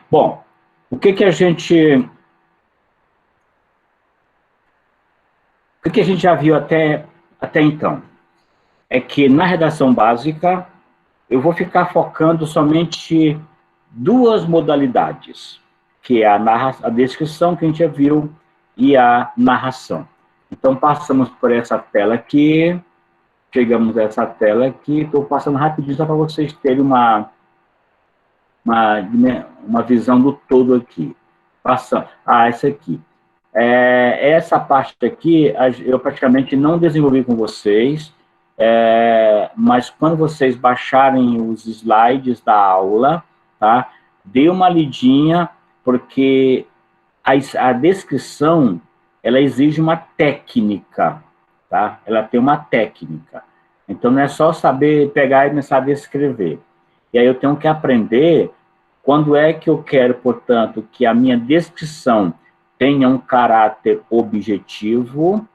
Bom, o que a gente já viu até então? É que na redação básica eu vou ficar focando somente duas modalidades, que é a descrição que a gente já viu e a narração. Então, passamos por essa tela aqui, chegamos a essa tela aqui, estou passando rapidinho só para vocês terem uma visão do todo aqui. Passando. Essa aqui. Essa parte aqui eu praticamente não desenvolvi com vocês, mas quando vocês baixarem os slides da aula, tá? Dê uma lidinha, porque a descrição, ela exige uma técnica, tá? Ela tem uma técnica. Então, não é só saber pegar e começar a descrever. E aí eu tenho que aprender quando é que eu quero, portanto, que a minha descrição tenha um caráter objetivo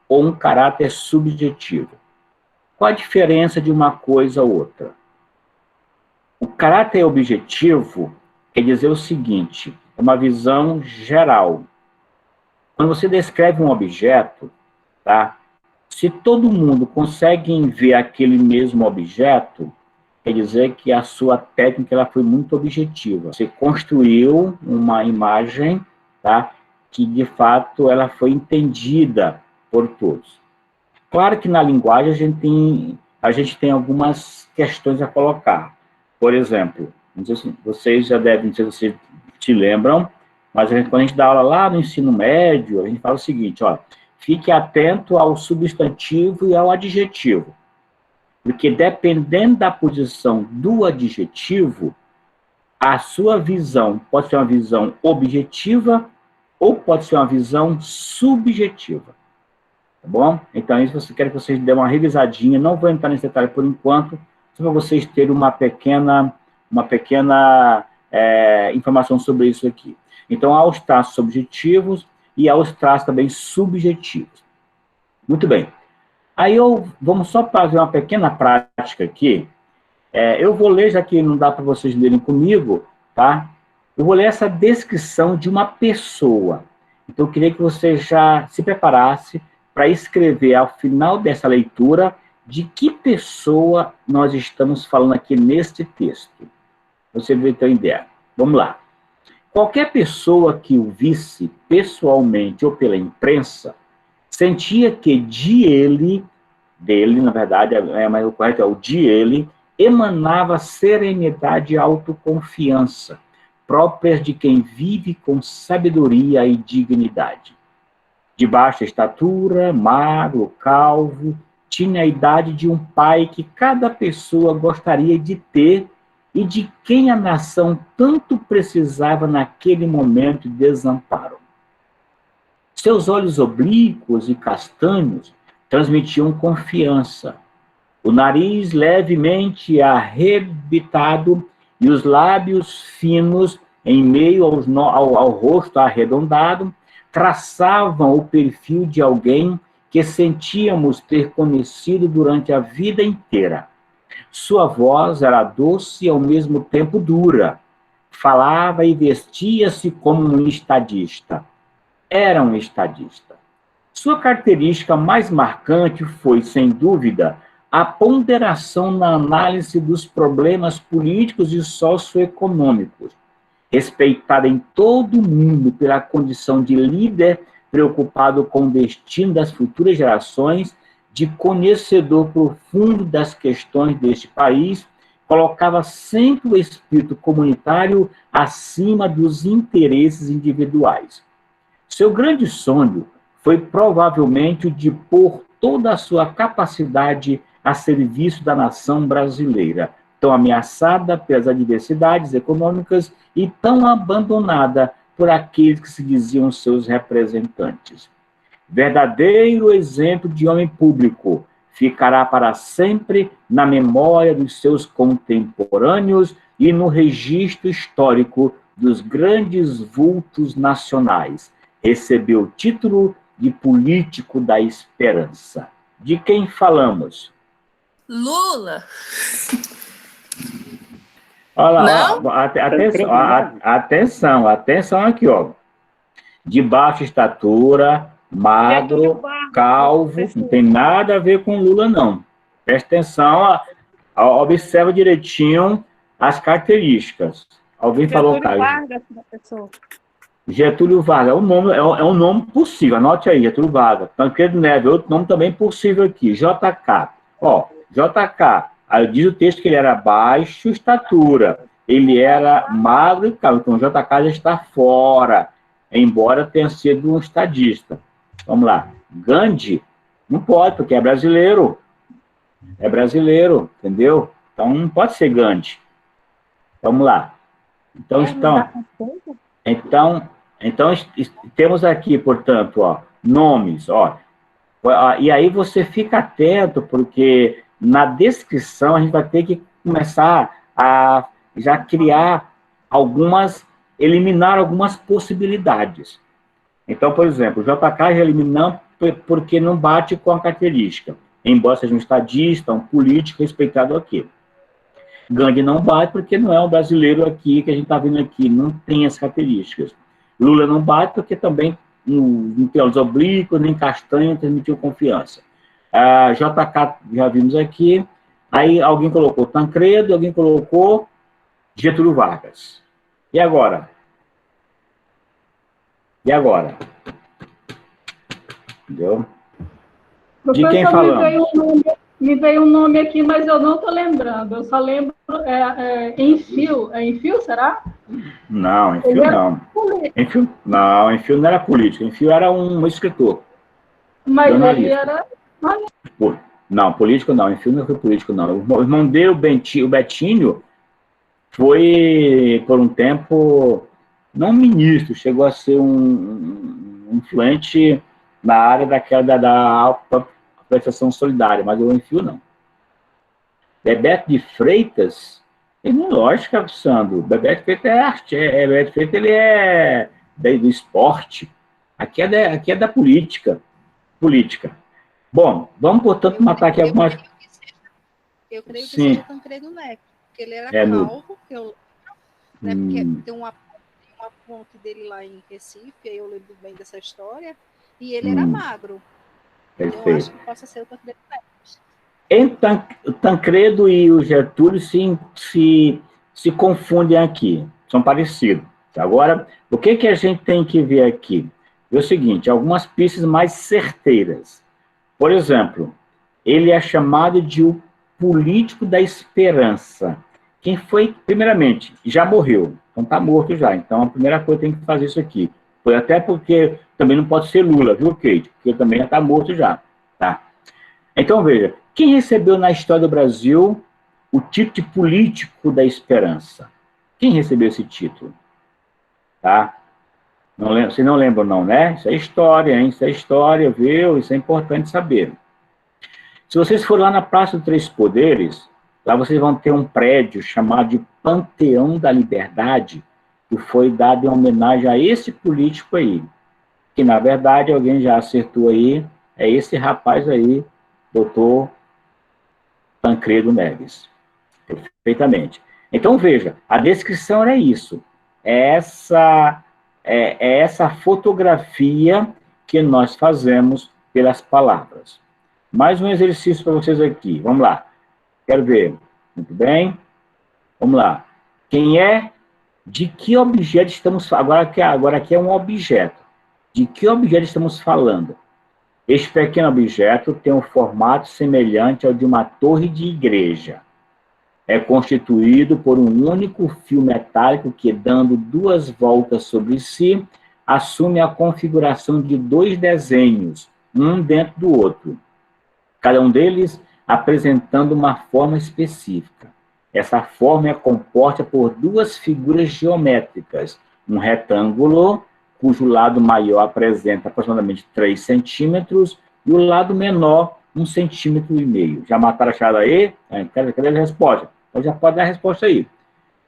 ou um caráter subjetivo. Qual a diferença de uma coisa a outra? O caráter objetivo quer dizer o seguinte, é uma visão geral. Quando você descreve um objeto, tá? Se todo mundo consegue ver aquele mesmo objeto, quer dizer que a sua técnica ela foi muito objetiva. Você construiu uma imagem, tá? Que de fato ela foi entendida por todos. Claro que na linguagem a gente tem algumas questões a colocar. Por exemplo, não sei se vocês já devem, não sei se vocês se lembram, mas quando a gente dá aula lá no ensino médio, a gente fala o seguinte, ó, fique atento ao substantivo e ao adjetivo. Porque dependendo da posição do adjetivo, a sua visão pode ser uma visão objetiva ou pode ser uma visão subjetiva. Tá bom? Então, isso você quer que vocês dêem uma revisadinha, não vou entrar nesse detalhe por enquanto, só para vocês terem uma pequena informação sobre isso aqui. Então, há os traços objetivos e há os traços também subjetivos. Muito bem. Aí vamos só fazer uma pequena prática aqui. Eu vou ler, já que não dá para vocês lerem comigo, tá? Eu vou ler essa descrição de uma pessoa. Então, eu queria que você já se preparasse para escrever, ao final dessa leitura, de que pessoa nós estamos falando aqui neste texto. Você vai ter uma ideia. Vamos lá. Qualquer pessoa que o visse pessoalmente ou pela imprensa, sentia que dele, na verdade, mas o correto é o de ele, emanava serenidade e autoconfiança, próprias de quem vive com sabedoria e dignidade. De baixa estatura, magro, calvo, tinha a idade de um pai que cada pessoa gostaria de ter e de quem a nação tanto precisava naquele momento de desamparo. Seus olhos oblíquos e castanhos transmitiam confiança. O nariz levemente arrebitado e os lábios finos, em meio ao rosto arredondado, traçavam o perfil de alguém que sentíamos ter conhecido durante a vida inteira. Sua voz era doce e ao mesmo tempo dura. Falava e vestia-se como um estadista. Era um estadista. Sua característica mais marcante foi, sem dúvida, a ponderação na análise dos problemas políticos e socioeconômicos, respeitada em todo o mundo pela condição de líder preocupado com o destino das futuras gerações, de conhecedor profundo das questões deste país, colocava sempre o espírito comunitário acima dos interesses individuais. Seu grande sonho foi provavelmente o de pôr toda a sua capacidade a serviço da nação brasileira, tão ameaçada pelas adversidades econômicas e tão abandonada por aqueles que se diziam seus representantes. Verdadeiro exemplo de homem público, ficará para sempre na memória dos seus contemporâneos e no registro histórico dos grandes vultos nacionais. Recebeu o título de político da esperança. De quem falamos? Lula. Olha lá, Não? atenção, atenção aqui, ó. De baixa estatura, Getúlio magro, Vargas, calvo, não tem nada a ver com Lula, não. Presta atenção, observa direitinho as características. Alguém falou, Getúlio cara, Vargas, professor. Getúlio Vargas, é um nome possível, anote aí, Getúlio Vargas. Tancredo Neves, outro nome também possível aqui, JK. Ó, JK, aí diz o texto que ele era baixo estatura, ele era magro e calvo, então JK já está fora, embora tenha sido um estadista. Vamos lá, Gandhi, não pode, porque é brasileiro, entendeu? Então não pode ser Gandhi. Vamos lá. Então, Não dá conceito? Então, temos aqui, portanto, ó, nomes, ó. E aí você fica atento, porque na descrição a gente vai ter que começar a já criar eliminar algumas possibilidades. Então, por exemplo, o JK já eliminamos porque não bate com a característica, embora seja um estadista, um político respeitado aqui. Gandhi não bate porque não é um brasileiro aqui, que a gente está vendo aqui, não tem as características. Lula não bate porque também não tem olhos oblíquos, nem castanho, transmitiu confiança. JK, já vimos aqui. Aí alguém colocou Tancredo, alguém colocou Getúlio Vargas. E agora? E agora? Entendeu? De quem falamos? Me veio um nome aqui, mas eu não estou lembrando. Eu só lembro Enfio. É Enfio, será? Não, Enfio não. Enfio não era político. Enfio era um escritor. Mas ele era... Não, político não. Enfio não foi político, não. O irmão dele, o Betinho, foi, por um tempo, não ministro, chegou a ser um influente na área da alfabetização solidária, mas o Enfio não. Bebeto de Freitas, lógico, Sandro, Bebeto de Freitas é arte, Bebeto de Freitas ele é do esporte, aqui é da política. Bom, vamos, portanto, matar aqui algumas... Eu creio que seja Tancredo Neves, porque ele era calvo, porque tem uma ponte dele lá em Recife, aí eu lembro bem dessa história, e ele era magro. Perfeito. Então, eu acho que possa ser o Tancredo Neves. O Tancredo e o Getúlio se confundem aqui, são parecidos. Agora, o que a gente tem que ver aqui? É o seguinte, algumas pistas mais certeiras. Por exemplo, ele é chamado de o político da esperança. Quem foi, primeiramente, já morreu, então está morto já. Então, a primeira coisa tem que fazer isso aqui. Foi até porque também não pode ser Lula, viu, Kate? Porque também está morto já. Tá? Então, veja, quem recebeu na história do Brasil o título de político da esperança? Quem recebeu esse título? Tá? Não lembro, vocês não lembram, não, né? Isso é história, hein? Isso é história, viu? Isso é importante saber. Se vocês forem lá na Praça dos Três Poderes, lá vocês vão ter um prédio chamado de Panteão da Liberdade, que foi dado em homenagem a esse político aí. Que, na verdade, alguém já acertou aí, é esse rapaz aí, doutor Tancredo Neves. Perfeitamente. Então, veja, a descrição é isso. É essa fotografia que nós fazemos pelas palavras. Mais um exercício para vocês aqui. Vamos lá. Quero ver. Muito bem. Vamos lá. De que objeto estamos falando? Agora aqui é um objeto. De que objeto estamos falando? Este pequeno objeto tem um formato semelhante ao de uma torre de igreja. É constituído por um único fio metálico que, dando 2 voltas sobre si, assume a configuração de 2 desenhos, um dentro do outro, cada um deles apresentando uma forma específica. Essa forma é composta por 2 figuras geométricas, um retângulo, cujo lado maior apresenta aproximadamente 3 centímetros, e o lado menor, 1,5 centímetros. Já mataram a charada aí? Cadê a resposta? Então já pode dar a resposta aí.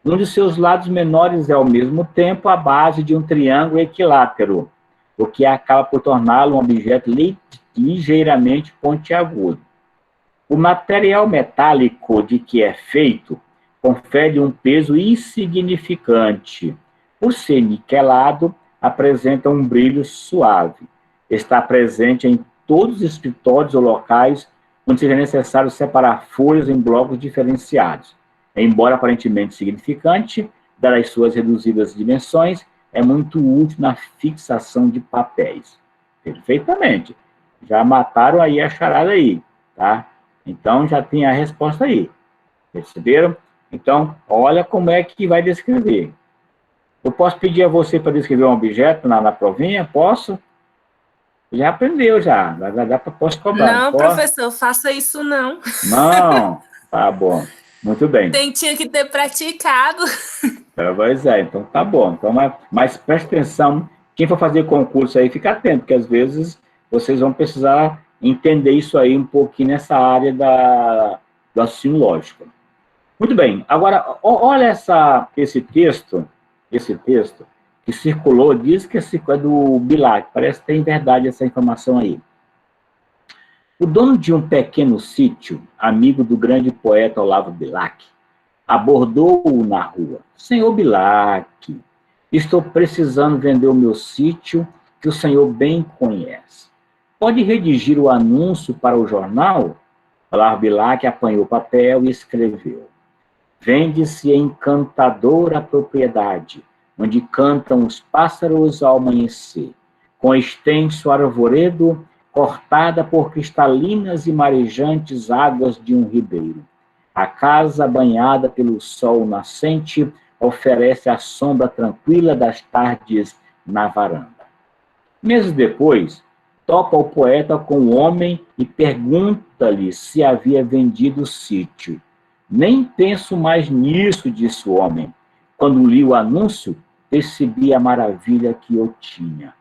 Um de seus lados menores é, ao mesmo tempo, a base de um triângulo equilátero, o que acaba por torná-lo um objeto ligeiramente pontiagudo. O material metálico de que é feito confere um peso insignificante. Por ser niquelado, apresenta um brilho suave. Está presente em todos os escritórios ou locais onde seja necessário separar folhas em blocos diferenciados. Embora aparentemente insignificante, dadas suas reduzidas dimensões, é muito útil na fixação de papéis. Perfeitamente. Já mataram aí a charada aí, tá? Então, já tem a resposta aí. Perceberam? Então, olha como é que vai descrever. Eu posso pedir a você para descrever um objeto na provinha? Posso? Já aprendeu, já. Posso cobrar. Não, professor, faça isso não. Não? Tá bom. Muito bem. Tinha que ter praticado. Pois é, então tá bom. Então, mas preste atenção, quem for fazer concurso aí, fica atento, porque às vezes vocês vão precisar entender isso aí um pouquinho nessa área do raciocínio lógico. Muito bem, agora, olha esse texto que circulou, diz que é do Bilac, parece que tem verdade essa informação aí. O dono de um pequeno sítio, amigo do grande poeta Olavo Bilac, abordou-o na rua. Senhor Bilac, estou precisando vender o meu sítio, que o senhor bem conhece. Pode redigir o anúncio para o jornal? Olavo Bilac apanhou o papel e escreveu. Vende-se encantadora propriedade, onde cantam os pássaros ao amanhecer, com extenso arvoredo, cortada por cristalinas e marejantes águas de um ribeiro. A casa, banhada pelo sol nascente, oferece a sombra tranquila das tardes na varanda. Meses depois, topa o poeta com o homem e pergunta-lhe se havia vendido o sítio. Nem penso mais nisso, disse o homem. Quando li o anúncio, percebi a maravilha que eu tinha.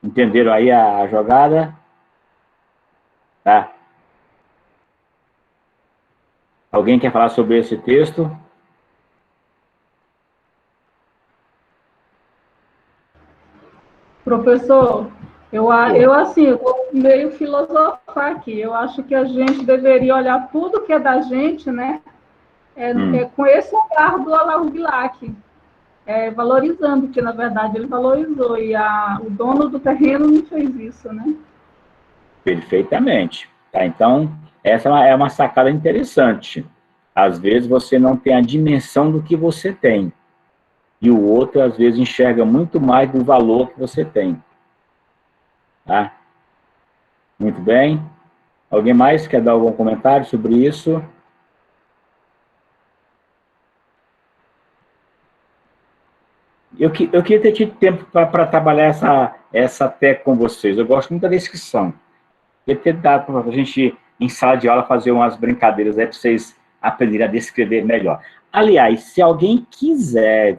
Entenderam aí a jogada? Tá? Alguém quer falar sobre esse texto? Professor, eu assim, eu vou meio filosofar aqui. Eu acho que a gente deveria olhar tudo que é da gente, né? Com esse olhar do Olavo Bilac, valorizando, porque na verdade ele valorizou, e o dono do terreno não fez isso, né? Perfeitamente. Tá, então, essa é uma sacada interessante. Às vezes você não tem a dimensão do que você tem. E o outro, às vezes, enxerga muito mais do valor que você tem. Tá? Muito bem. Alguém mais quer dar algum comentário sobre isso? Eu queria ter tido tempo para trabalhar essa técnica com vocês. Eu gosto muito da descrição. Eu queria ter dado para a gente, em sala de aula, fazer umas brincadeiras aí para vocês aprenderem a descrever melhor. Aliás, se alguém quiser,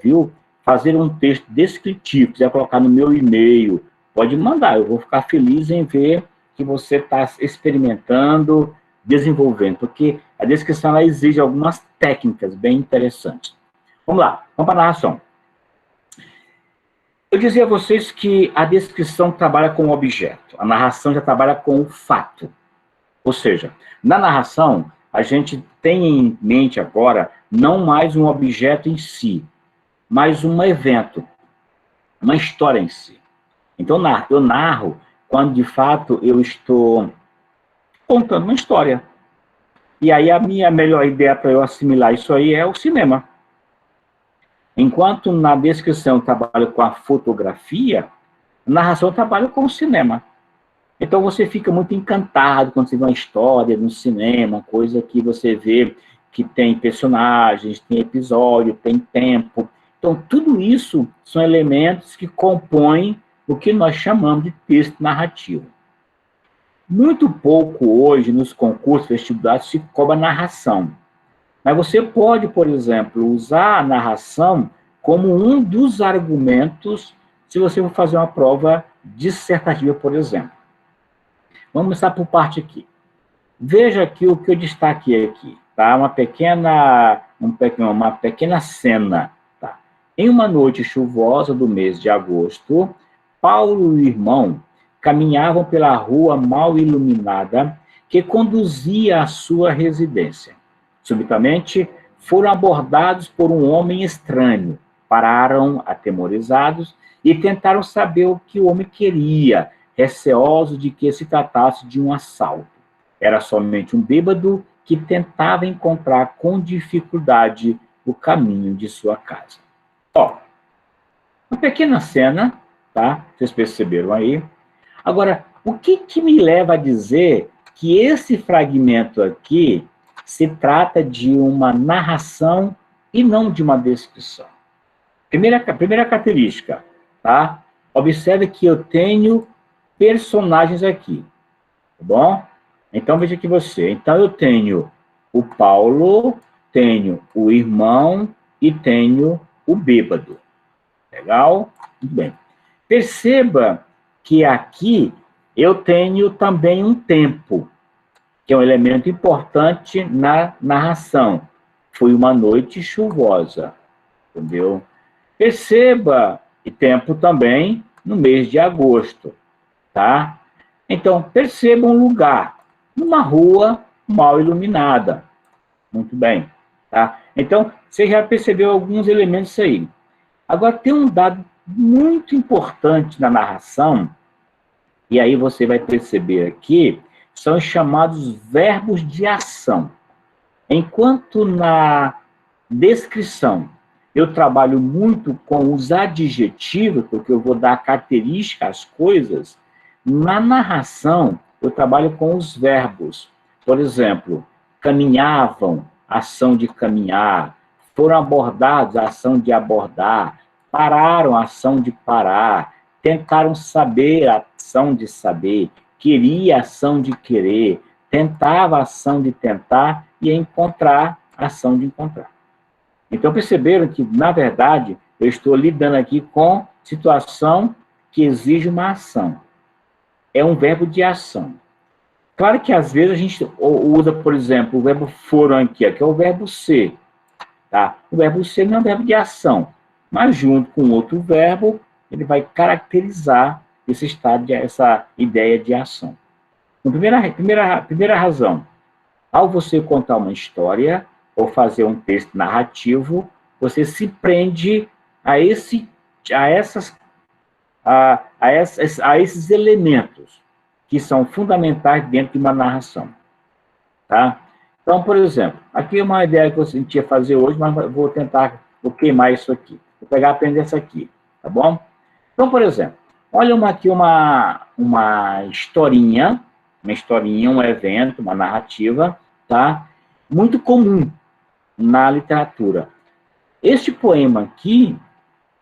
fazer um texto descritivo, quiser colocar no meu e-mail, pode mandar. Eu vou ficar feliz em ver que você está experimentando, desenvolvendo, porque a descrição ela exige algumas técnicas bem interessantes. Vamos lá, vamos para a narração. Eu dizia a vocês que a descrição trabalha com o objeto, a narração já trabalha com o fato. Ou seja, na narração, a gente tem em mente agora não mais um objeto em si, mas um evento, uma história em si. Então, eu narro quando, de fato, eu estou contando uma história. E aí, a minha melhor ideia para eu assimilar isso aí é o cinema. Enquanto na descrição eu trabalho com a fotografia, na narração eu trabalho com o cinema. Então você fica muito encantado quando você vê uma história no cinema, coisa que você vê que tem personagens, tem episódio, tem tempo. Então tudo isso são elementos que compõem o que nós chamamos de texto narrativo. Muito pouco hoje nos concursos vestibulares se cobra narração. Mas você pode, por exemplo, usar a narração como um dos argumentos se você for fazer uma prova dissertativa, por exemplo. Vamos começar por parte aqui. Veja aqui o que eu destaquei aqui. Tá? Uma pequena cena. Tá? Em uma noite chuvosa do mês de agosto, Paulo e o irmão caminhavam pela rua mal iluminada que conduzia à sua residência. Subitamente, foram abordados por um homem estranho. Pararam atemorizados e tentaram saber o que o homem queria, receosos de que se tratasse de um assalto. Era somente um bêbado que tentava encontrar com dificuldade o caminho de sua casa. Ó, uma pequena cena, tá? Vocês perceberam aí? Agora, o que me leva a dizer que esse fragmento aqui se trata de uma narração e não de uma descrição? Primeira característica, tá? Observe que eu tenho personagens aqui, tá bom? Então, veja aqui você. Então, eu tenho o Paulo, tenho o irmão e tenho o bêbado. Legal? Muito bem. Perceba que aqui eu tenho também um tempo, que é um elemento importante na narração. Foi uma noite chuvosa, entendeu? Perceba, e tempo também no mês de agosto, tá? Então, perceba um lugar, numa rua mal iluminada. Muito bem, tá? Então, você já percebeu alguns elementos aí. Agora, tem um dado muito importante na narração, e aí você vai perceber aqui, são os chamados verbos de ação. Enquanto na descrição eu trabalho muito com os adjetivos, porque eu vou dar característica às coisas, na narração eu trabalho com os verbos. Por exemplo, caminhavam, ação de caminhar, foram abordados, ação de abordar, pararam, ação de parar, tentaram saber, ação de saber, queria, ação de querer, tentava, ação de tentar, e encontrar, ação de encontrar. Então, perceberam que, na verdade, eu estou lidando aqui com situação que exige uma ação. É um verbo de ação. Claro que, às vezes, a gente usa, por exemplo, o verbo foram aqui, que é o verbo ser. Tá? O verbo ser não é um verbo de ação, mas, junto com outro verbo, ele vai caracterizar esse estado, essa ideia de ação. Então, primeira razão, ao você contar uma história ou fazer um texto narrativo, você se prende a esses elementos que são fundamentais dentro de uma narração. Tá? Então, por exemplo, aqui é uma ideia que eu sentia fazer hoje, mas vou tentar queimar isso aqui. Vou pegar e aprender essa aqui, tá bom? Então, por exemplo, olha aqui uma historinha, um evento, uma narrativa, tá? Muito comum na literatura. Este poema aqui,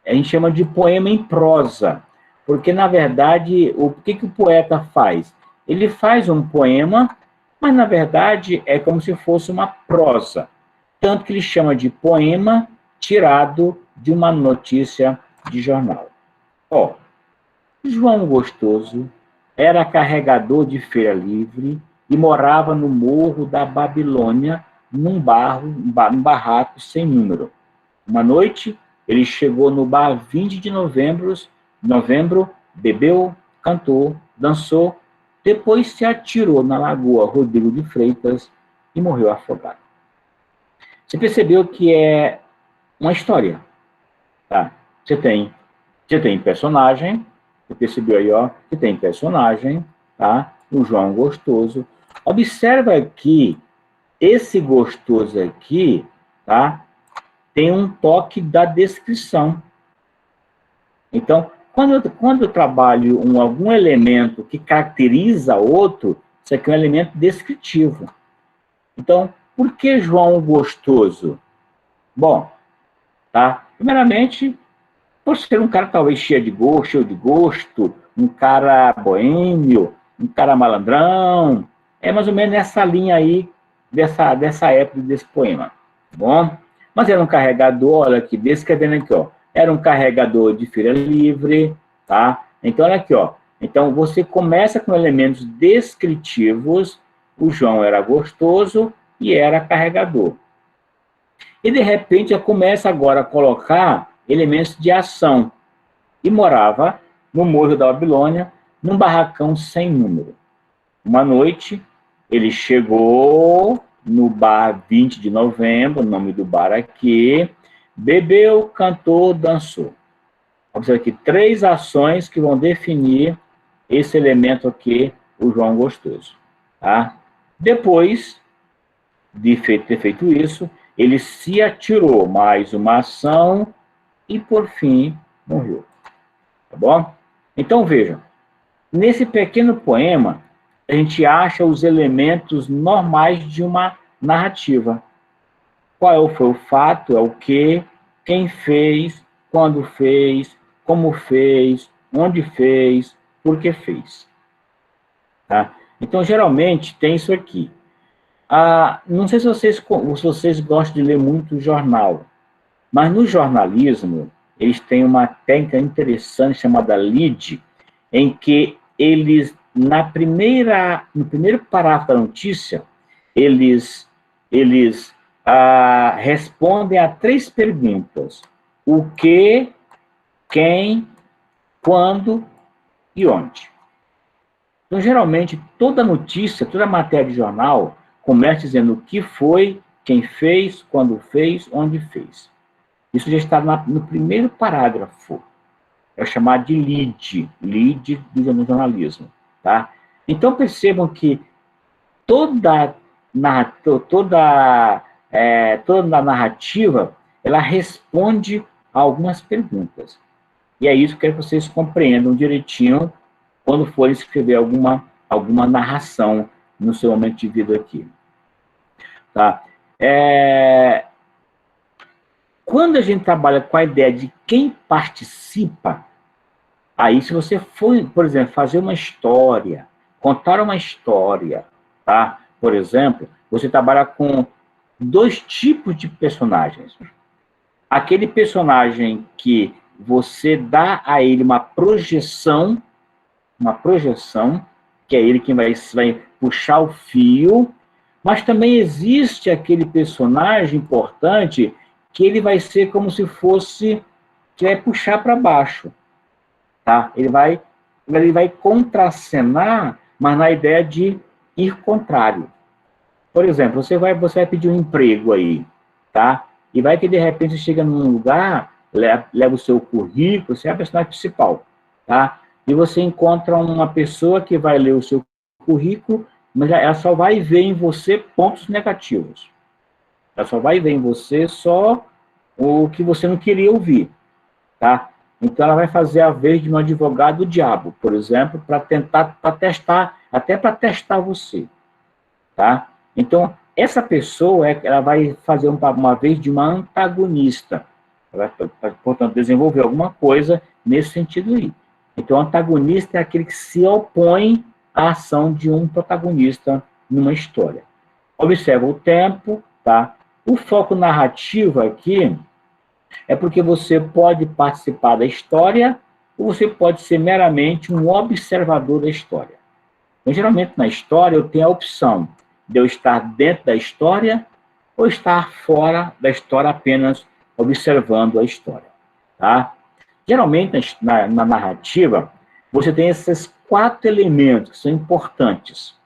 a gente chama de poema em prosa, porque, na verdade, o que o poeta faz? Ele faz um poema, mas, na verdade, é como se fosse uma prosa. Tanto que ele chama de poema tirado de uma notícia de jornal. Ó, João Gostoso era carregador de feira livre e morava no Morro da Babilônia, num barraco sem número. Uma noite, ele chegou no bar 20 de novembro, bebeu, cantou, dançou, depois se atirou na Lagoa Rodrigo de Freitas e morreu afogado. Você percebeu que é uma história, tá? Você tem personagem, você percebeu aí, ó, que tem personagem, tá? O João Gostoso. Observa aqui, esse gostoso aqui, tá? Tem um toque da descrição. Então, quando eu trabalho algum elemento que caracteriza outro, isso aqui é um elemento descritivo. Então, por que João Gostoso? Bom, tá? Primeiramente, por ser um cara talvez cheio de gosto, um cara boêmio, um cara malandrão, é mais ou menos nessa linha aí, dessa época desse poema, tá bom? Mas era um carregador, olha aqui, descrevendo aqui, ó, era um carregador de feira livre, tá? Então, olha aqui, ó, então você começa com elementos descritivos, o João era gostoso e era carregador. E, de repente, já começa agora a colocar elementos de ação. E morava no Morro da Babilônia, num barracão sem número. Uma noite, ele chegou no bar 20 de novembro, o nome do bar aqui, bebeu, cantou, dançou. Observe aqui 3 ações que vão definir esse elemento aqui, o João Gostoso. Tá? Depois de ter feito isso, ele se atirou, mais uma ação, e por fim, morreu. Tá bom? Então, vejam, nesse pequeno poema, a gente acha os elementos normais de uma narrativa. Qual foi o fato, é o que, quem fez, quando fez, como fez, onde fez, por que fez. Tá? Então, geralmente, tem isso aqui. Não sei se vocês gostam de ler muito jornal, mas no jornalismo, eles têm uma técnica interessante chamada lead, em que eles, no primeiro parágrafo da notícia, eles respondem a 3 perguntas. O que, quem, quando e onde. Então, geralmente, toda notícia, toda matéria de jornal, começa dizendo o que foi, quem fez, quando fez, onde fez. Isso já está no primeiro parágrafo. É chamado de lead do jornalismo. Tá? Então, percebam que toda narrativa, ela responde a algumas perguntas. E é isso que eu quero que vocês compreendam direitinho quando forem escrever alguma narração no seu momento de vida aqui. Tá? Quando a gente trabalha com a ideia de quem participa, aí se você for, por exemplo, fazer uma história, contar uma história, tá? Por exemplo, você trabalha com 2 tipos de personagens. Aquele personagem que você dá a ele uma projeção, que é ele quem vai puxar o fio, mas também existe aquele personagem importante que ele vai ser como se fosse, que vai puxar para baixo. Tá? Ele vai contracenar, mas na ideia de ir contrário. Por exemplo, você vai pedir um emprego aí, tá? E vai que de repente você chega num lugar, leva o seu currículo, você é a personagem principal, tá? E você encontra uma pessoa que vai ler o seu currículo, mas ela só vai ver em você pontos negativos. Ela só vai ver em você só o que você não queria ouvir, tá? Então, ela vai fazer a vez de um advogado do diabo, por exemplo, para testar, até para testar você, tá? Então, essa pessoa, ela vai fazer uma vez de uma antagonista. Ela vai, portanto, desenvolver alguma coisa nesse sentido aí. Então, o antagonista é aquele que se opõe à ação de um protagonista numa história. Observa o tempo, tá? O foco narrativo aqui é porque você pode participar da história ou você pode ser meramente um observador da história. Então, geralmente, na história, eu tenho a opção de eu estar dentro da história ou estar fora da história apenas observando a história. Tá? Geralmente, na narrativa, você tem esses 4 elementos que são importantes.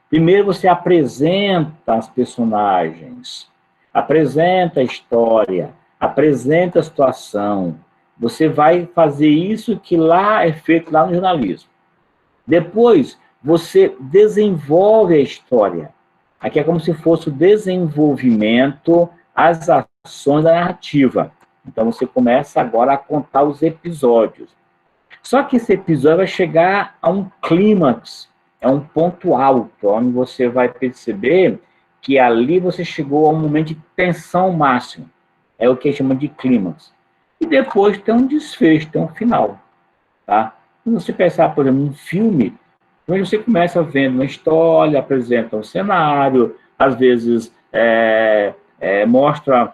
Primeiro, você apresenta as personagens, apresenta a história, apresenta a situação. Você vai fazer isso que lá é feito lá no jornalismo. Depois, você desenvolve a história. Aqui é como se fosse o desenvolvimento, as ações da narrativa. Então, você começa agora a contar os episódios. Só que esse episódio vai chegar a um clímax, é um ponto alto, onde você vai perceber que ali você chegou a um momento de tensão máxima. É o que chama de clímax. E depois tem um desfecho, tem um final. Tá? Se você pensar, por exemplo, num filme, onde você começa vendo uma história, apresenta um cenário, às vezes mostra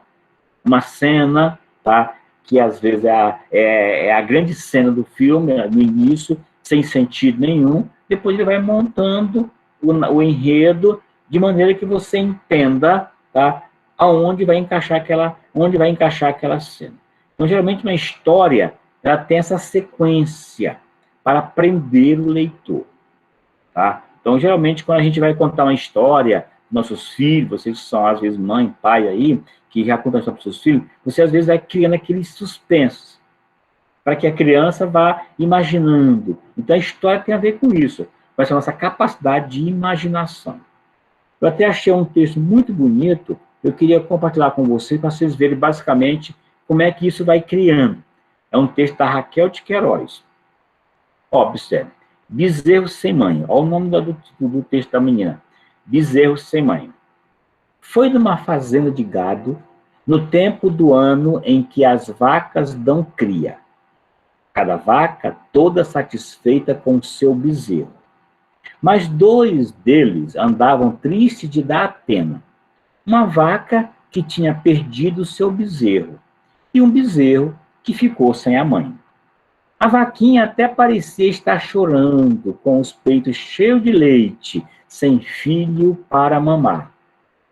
uma cena, tá? Que às vezes é a grande cena do filme, no início, sem sentido nenhum, depois ele vai montando o enredo de maneira que você entenda, tá? Onde vai encaixar aquela cena. Então, geralmente, uma história, ela tem essa sequência para prender o leitor. Tá? Então, geralmente, quando a gente vai contar uma história, nossos filhos, vocês que são, às vezes, mãe, pai aí, que já contam a história para os seus filhos, você, às vezes, vai criando aqueles suspensos, para que a criança vá imaginando. Então, a história tem a ver com isso, com essa nossa capacidade de imaginação. Eu até achei um texto muito bonito, eu queria compartilhar com vocês, para vocês verem, basicamente, como é que isso vai criando. É um texto da Raquel de Queiroz. Observe. Bezerro sem mãe. Olha o nome do texto da menina. Bezerro sem mãe. Foi numa fazenda de gado, no tempo do ano em que as vacas dão cria. Cada vaca toda satisfeita com seu bezerro. Mas 2 deles andavam tristes de dar pena. Uma vaca que tinha perdido seu bezerro, e um bezerro que ficou sem a mãe. A vaquinha até parecia estar chorando, com os peitos cheios de leite, sem filho para mamar.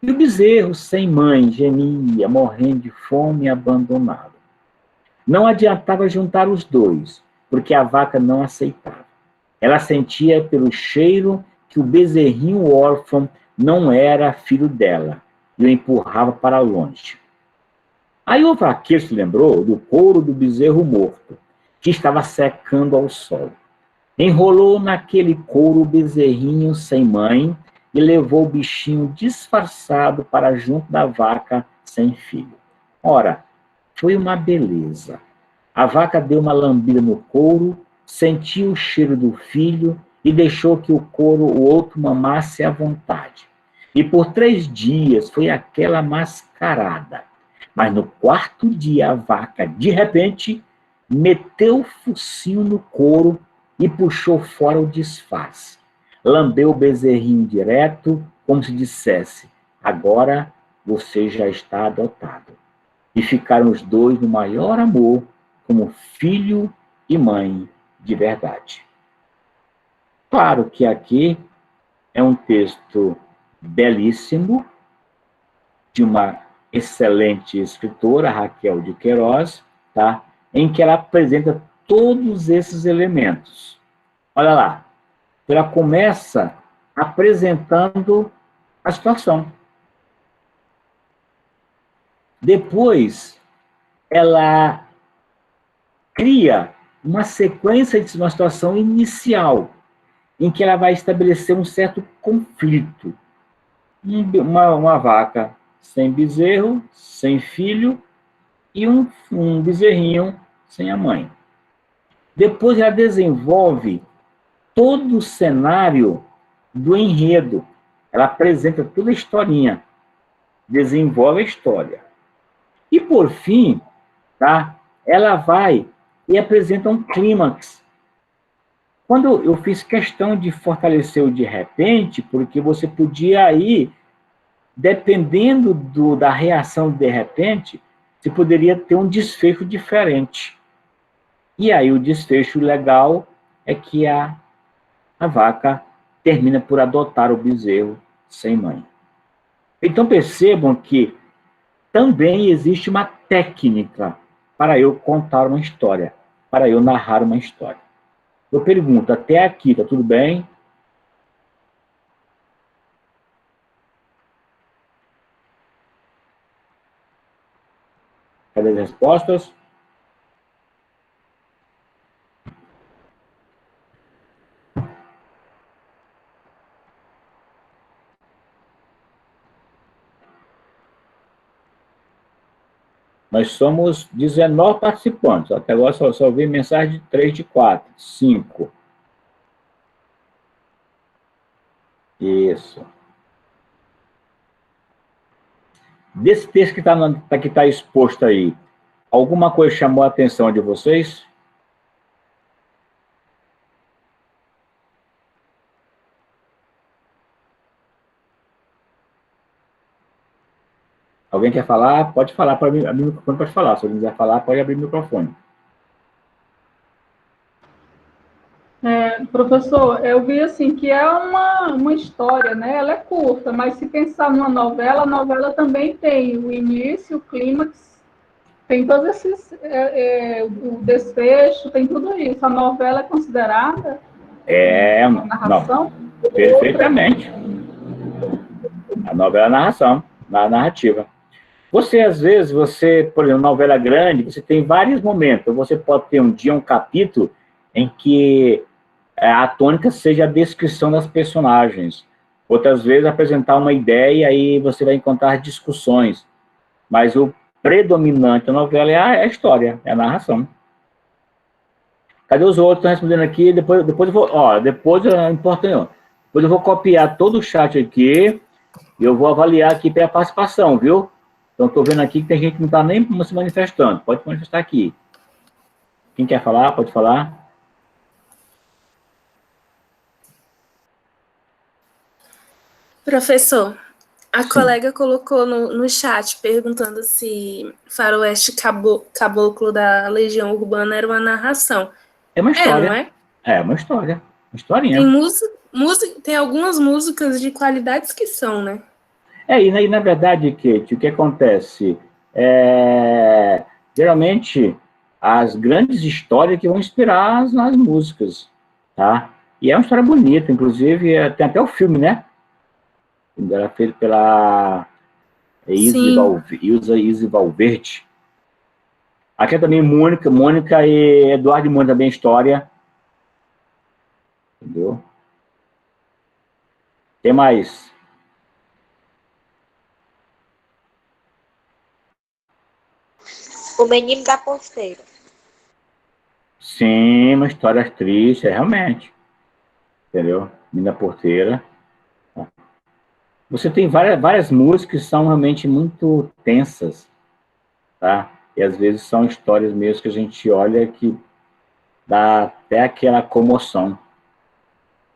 E o bezerro, sem mãe, gemia, morrendo de fome e abandonado. Não adiantava juntar os 2, porque a vaca não aceitava. Ela sentia pelo cheiro que o bezerrinho órfão não era filho dela, e o empurrava para longe. Aí o vaqueiro se lembrou do couro do bezerro morto, que estava secando ao sol. Enrolou naquele couro o bezerrinho sem mãe e levou o bichinho disfarçado para junto da vaca sem filho. Ora, foi uma beleza. A vaca deu uma lambida no couro, sentiu o cheiro do filho e deixou que o outro mamasse à vontade. E por 3 dias foi aquela mascarada. Mas no 4º dia a vaca, de repente, meteu o focinho no couro e puxou fora o disfarce. Lambeu o bezerrinho direto, como se dissesse, agora você já está adotado. E ficaram os 2 no maior amor, como filho e mãe de verdade. Claro que aqui é um texto belíssimo, de uma excelente escritora, Raquel de Queiroz, tá? Em que ela apresenta todos esses elementos. Olha lá, ela começa apresentando a situação. Depois, ela cria uma sequência de uma situação inicial, em que ela vai estabelecer um certo conflito. Uma vaca sem bezerro, sem filho, e um bezerrinho sem a mãe. Depois ela desenvolve todo o cenário do enredo. Ela apresenta toda a historinha, desenvolve a história. E, por fim, tá, ela vai e apresenta um clímax. Quando eu fiz questão de fortalecer o de repente, porque você podia aí, dependendo da reação de repente, você poderia ter um desfecho diferente. E aí o desfecho legal é que a vaca termina por adotar o bezerro sem mãe. Então percebam que também existe uma técnica para eu contar uma história, para eu narrar uma história. Eu pergunto, até aqui, tá tudo bem? Cadê as respostas? Nós somos 19 participantes. Até agora só vi mensagem de 3 de 4, 5. Isso. Desse texto que está exposto aí, alguma coisa chamou a atenção de vocês? Alguém quer falar? Pode falar para mim. Abrir o microfone, pode falar. Se alguém quiser falar, pode abrir o microfone. Professor, eu vi assim que é uma história, né? Ela é curta, mas se pensar numa novela, a novela também tem o início, o clímax, tem todos esses, o desfecho, tem tudo isso. A novela é considerada uma narração? Não, perfeitamente. A novela é a narração, a narrativa. Você, às vezes, por exemplo, novela grande, você tem vários momentos. Você pode ter um dia, um capítulo, em que a tônica seja a descrição das personagens. Outras vezes, apresentar uma ideia e você vai encontrar discussões. Mas o predominante da novela é a história, é a narração. Cadê os outros? Estão respondendo aqui. Depois eu vou... depois eu vou copiar todo o chat aqui e eu vou avaliar aqui pela participação, viu? Então, estou vendo aqui que tem gente que não está nem se manifestando. Pode manifestar aqui. Quem quer falar, pode falar. Professor, a colega colocou no chat perguntando se Faroeste Caboclo da Legião Urbana era uma narração. É uma história. Não é? É uma história. Uma historinha. Tem algumas músicas de qualidades que são, né? E na verdade, Kate, o que acontece? Geralmente, as grandes histórias que vão inspirar nas músicas, tá? E é uma história bonita, inclusive, tem até o filme, né? Era feito pela Ilse Valverde. Aqui é também Mônica e Eduardo e Mônica, também história. Entendeu? Tem mais... O Menino da Porteira. Sim, uma história triste, realmente. Entendeu? Menino da Porteira. Você tem várias músicas que são realmente muito tensas, tá? E às vezes são histórias mesmo que a gente olha que dá até aquela comoção.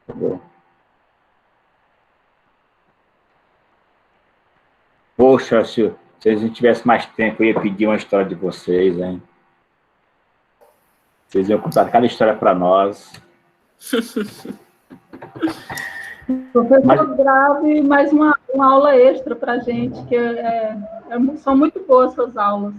Entendeu? Poxa, se a gente tivesse mais tempo, eu ia pedir uma história de vocês, hein? Vocês iam contar cada história para nós. Professor, grave mais uma aula extra para a gente, que são muito boas essas aulas.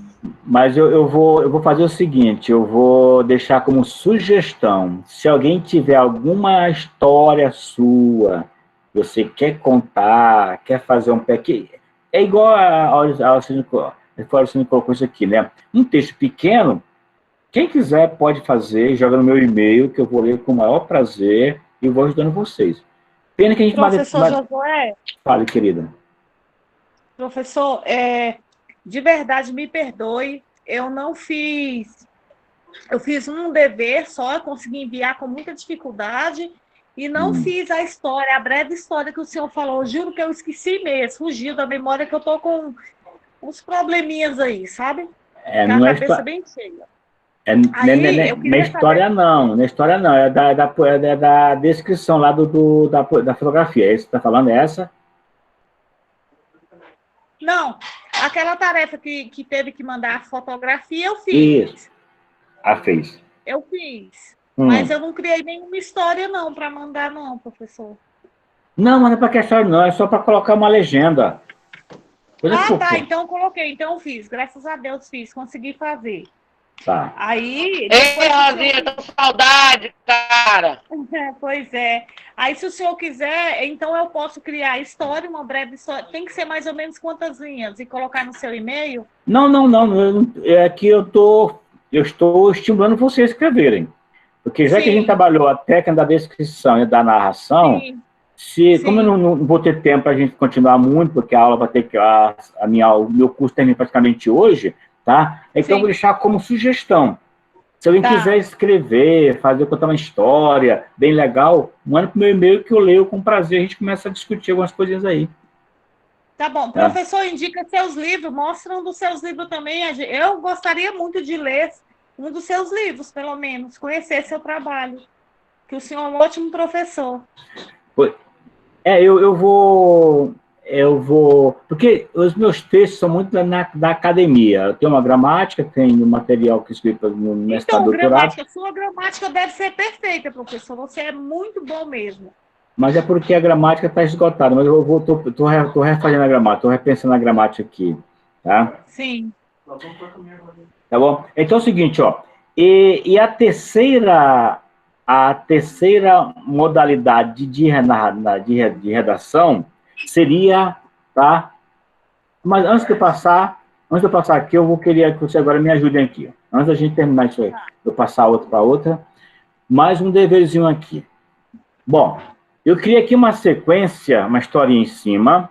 Mas eu vou fazer o seguinte, eu vou deixar como sugestão, se alguém tiver alguma história sua, você quer contar, quer fazer um pequeno... É igual a Alcine colocou isso aqui, né? Um texto pequeno, quem quiser pode fazer, joga no meu e-mail, que eu vou ler com o maior prazer e vou ajudando vocês. Pena que a gente... Professor Josué. Fale, querida. Professor, de verdade, me perdoe, eu não fiz... Eu fiz um dever só, consegui enviar com muita dificuldade e não fiz a história, a breve história que o senhor falou. Juro que eu esqueci mesmo, fugiu da memória, que eu tô com uns probleminhas aí, sabe? Não a é cabeça bem cheia. Na história não, é da descrição lá da fotografia. É isso que você está falando, é essa? Não, aquela tarefa que teve que mandar a fotografia, eu fiz. Isso. Fez. Eu fiz. Mas eu não criei nenhuma história, não, para mandar, não, professor. Não, mas não é para que história, não. É só para colocar uma legenda. Tá. Então eu coloquei. Então eu fiz. Graças a Deus fiz. Consegui fazer. Tá. Aí... Ei, Rosinha, tô com saudade, cara. Pois é. Aí, se o senhor quiser, então eu posso criar a história, uma breve história. Tem que ser mais ou menos quantas linhas? E colocar no seu e-mail? Não. É que eu estou estimulando vocês a escreverem. Porque já que a gente trabalhou a técnica da descrição e da narração, como eu não vou ter tempo para a gente continuar muito, porque a aula vai ter que... o meu curso termina praticamente hoje, tá? Então eu vou deixar como sugestão. Se alguém quiser escrever, contar uma história bem legal, manda para o meu e-mail que eu leio com prazer, a gente começa a discutir algumas coisinhas aí. Tá bom. Professor, indica seus livros, mostra um dos seus livros também. Eu gostaria muito de ler um dos seus livros, pelo menos, conhecer seu trabalho, que o senhor é um ótimo professor. Eu vou... Porque os meus textos são muito da academia. Eu tenho uma gramática, tenho um material que escrito no mestrado, doutorado. Sua gramática deve ser perfeita, professor. Você é muito bom mesmo. Mas é porque a gramática está esgotada. Mas eu estou refazendo a gramática, estou repensando a gramática aqui. Tá? Sim. Tá bom? Então é o seguinte, ó. E a terceira modalidade de redação seria tá? Mas antes de eu passar aqui, eu vou querer que você agora me ajude aqui. Antes da gente terminar isso aí, eu passar outra para outra. Mais um deverzinho aqui. Bom, eu criei aqui uma sequência, uma historinha em cima,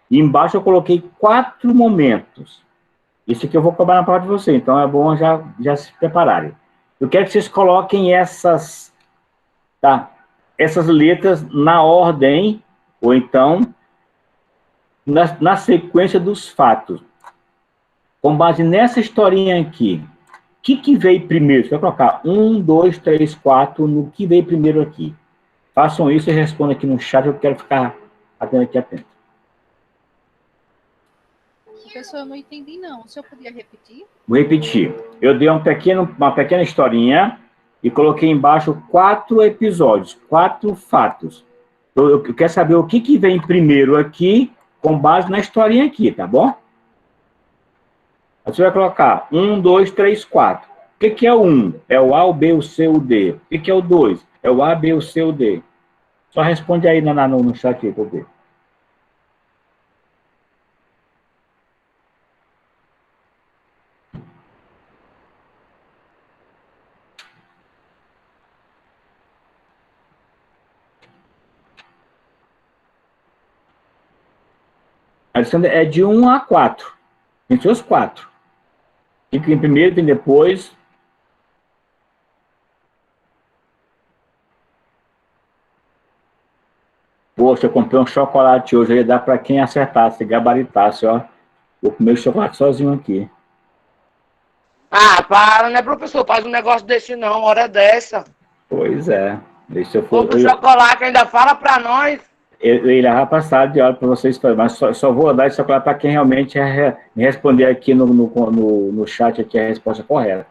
e embaixo eu coloquei 4 momentos. Isso aqui eu vou cobrar na parte de você, então é bom já se prepararem. Eu quero que vocês coloquem essas letras na ordem, ou então na sequência dos fatos. Com base nessa historinha aqui, o que veio primeiro? Você vai colocar 1, 2, 3, 4, no que veio primeiro aqui. Façam isso e respondam aqui no chat, eu quero ficar atento. Professor, eu não entendi, não. O senhor podia repetir? Vou repetir. Eu dei uma pequena historinha e coloquei embaixo 4 episódios, 4 fatos. Eu quero saber o que vem primeiro aqui, com base na historinha aqui, tá bom? Você vai colocar 1, 2, 3, 4. O que é o 1? É o A, o B, o C, o D. O que é o 2? É o A, B, o C, o D. Só responde aí no chat aí, para eu ver. A lição é de 1 a 4. Entre os 4. Fica em primeiro, tem depois. Poxa, eu comprei um chocolate hoje, ia dar para quem acertasse, gabaritasse, ó. Vou comer o chocolate sozinho aqui. Ah, para, né, professor? Faz um negócio desse não, hora dessa. Pois é. Deixa eu for. O chocolate ainda fala para nós. Eu ia passar de hora para vocês, mas só vou dar esse chocolate para quem realmente me responder aqui no chat aqui a resposta correta.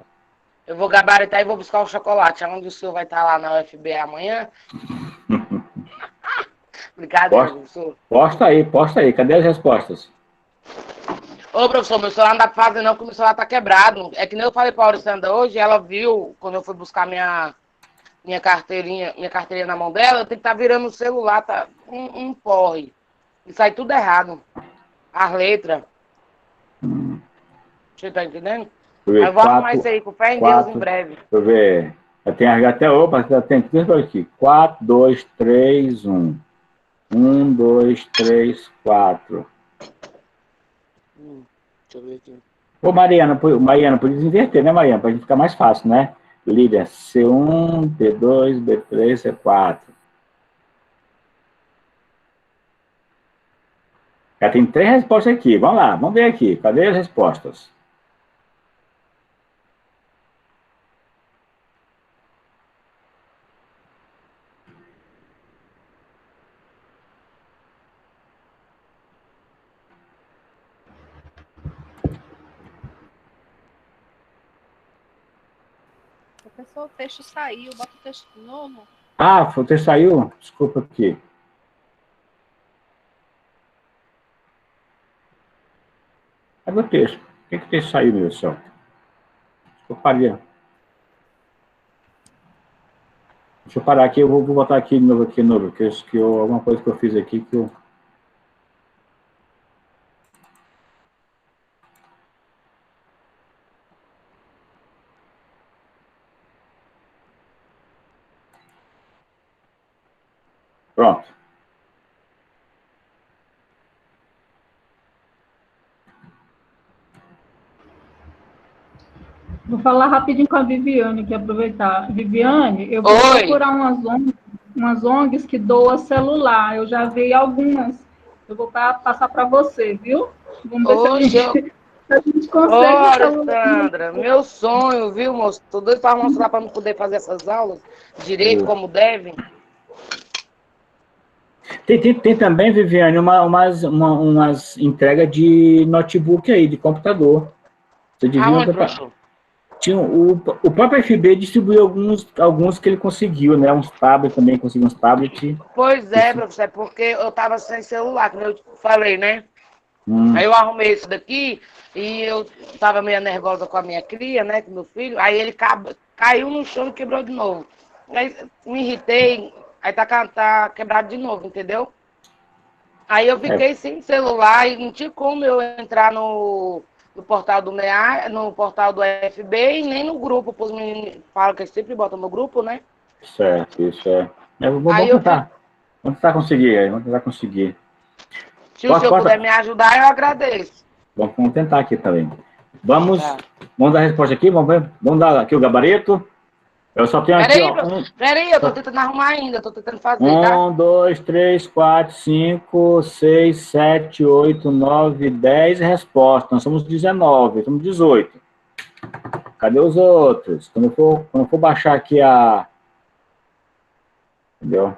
Eu vou gabaritar e vou buscar o chocolate. Onde o senhor vai estar lá na UFB amanhã? Brincadeira, professor. Posta aí. Cadê as respostas? Ô, professor, meu celular não dá pra fazer não, porque meu celular tá quebrado. É que nem eu falei pra Auricanda hoje, ela viu, quando eu fui buscar minha carteirinha na mão dela, eu tenho que estar virando o celular, tá um porre. E sai tudo errado. As letras. Você tá entendendo? Eu vou arrumar isso aí, com fé em Deus, em breve. Deixa eu ver. Eu tenho até, opa, tem tudo aqui. 4, 2, 3, 1. 1, 2, 3, 4. Deixa eu ver aqui. Ô, Mariana, podia inverter, né, Mariana? Pra gente ficar mais fácil, né? Líder, C1, B2, B3, C4. Já tem 3 respostas aqui. Vamos lá, vamos ver aqui. Cadê as respostas? Professor, o texto saiu. Bota o texto de novo. Ah, o texto saiu? Desculpa aqui. Cadê o texto? Por que o texto saiu, meu senhor? Desculpa, Deixa eu parar aqui, eu vou botar aqui de novo, que alguma coisa que eu fiz aqui que eu... Pronto. Vou falar rapidinho com a Viviane, que aproveitar. Viviane, eu vou procurar umas ONGs que doam celular. Eu já vi algumas. Eu vou passar para você, viu? Vamos ver se a gente consegue. Alessandra, meu sonho, viu, moço? Tô doido para mostrar para não poder fazer essas aulas direito como devem. Tem também, Viviane, umas entregas de notebook aí, de computador. Você devia tinha o próprio FB distribuiu alguns que ele conseguiu, né? Uns tablets também, conseguiu uns tablets. Pois é, professor, é porque eu tava sem celular, como eu falei, né? Aí eu arrumei isso daqui e eu tava meio nervosa com a minha cria, né? Com meu filho. Aí ele caiu no chão e quebrou de novo. Aí me irritei, aí tá quebrado de novo, entendeu? Aí eu fiquei sem celular e não tinha como eu entrar no portal do MEA, no portal do FB e nem no grupo, os meninos falam que eles sempre botam no grupo, né? Certo, isso é. Vamos tentar conseguir. Se o senhor puder me ajudar, eu agradeço. Vamos tentar aqui também. Vamos dar a resposta aqui, vamos dar aqui o gabarito. Eu só tenho aqui, Peraí, eu tô tentando arrumar ainda, tô tentando fazer, 1, 2, 3, 4, 5, 6, 7, 8, 9, 10 respostas. Nós somos 19, somos 18. Cadê os outros? Quando eu for baixar aqui a... Entendeu?